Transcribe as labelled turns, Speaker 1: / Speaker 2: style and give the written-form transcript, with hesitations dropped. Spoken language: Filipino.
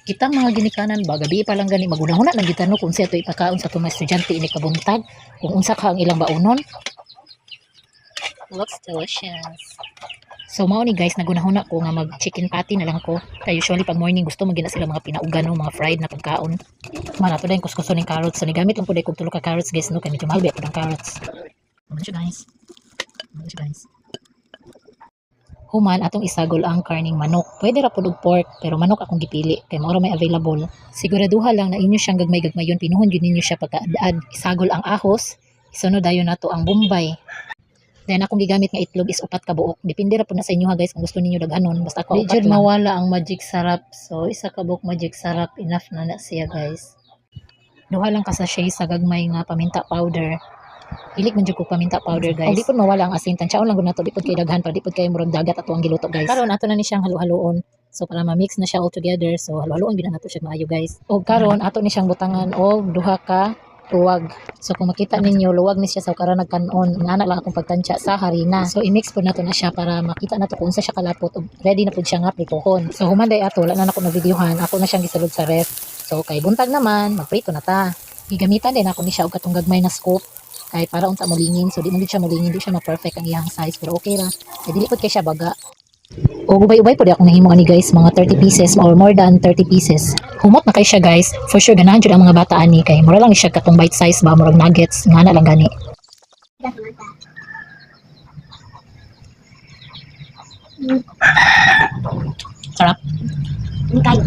Speaker 1: Kita mga ginikanan ba gabi pa lang gani magunahuna lang gitano kung siya to ipakaon sa mga estudyante ini kabuntag kung unsa ka ang ilang baunon. Looks delicious. So mao ni guys nagunahuna ko nga mag chicken patty na lang ko. Kay usually pag morning gusto magina sila mga pinaugan no, mga fried na pagkaon. Mana to din kuskuso ning carrots. So nigamit lang pud kog tulo ka carrots guys no kay medyo mahal ba pud ang carrots. Ano siya guys? Ano siya guys? Human atong isagol ang karning manok. Pwede ra pud og pork pero manok akong gipili kay mao ra may available. Siguraduha lang na inyo siyang gagmay-gagmayon pinuhon gyud ninyo siya pagkaadad. Isagol ang ahos, isunod dayon nato ang bombay. Then akong gigamit nga itlog is 4 ka buok. Depende ra pud na sa inyo ha guys kung gusto ninyo daghanon. Basta ako 4 lang. Mawala ang magic sarap. So isa ka buok magic sarap enough na siya guys. Duha lang ka sachet sa gagmay nga paminta powder. Hilig man jud ko paminta powder guys. O di pud mawala ang asin tansyaon lang gud nato di pud kay daghan para di pud kay murag dagat ato ang giluto guys. Karon ato na ni siyang halo-haloon. So para ma-mix na siya all together. So halo-haloon gid nato siya maayo guys. O karon ato ni siyang butangan og duha ka luwag. So kung makita ninyo luwag ni siya sa karon nagkanon. Ingana lang akong pagtansya sa harina. So i-mix pud nato na siya para makita nato kung unsa siya kalapot ug ready na pud siya nga pritohon. So human day ato wala na nako na-videohan. Ako na siyang gisulod sa ref. So kay buntag naman magprito na ta. Gigamitan din ako ni siya og katong gagmay na scoop. Kay para unta mulingin so di man siya mulingin di siya ma-perfect ang iyang size pero okay ra kay dili pud kay siya baga o ubay-ubay pud akong nahimo ani guys mga 30 pieces or more than 30 pieces humot na kay siya guys for sure ganahan jud ang mga bata ani kay mura lang ni siya katong bite size ba murag nuggets ngana lang gani sarap
Speaker 2: Kayo.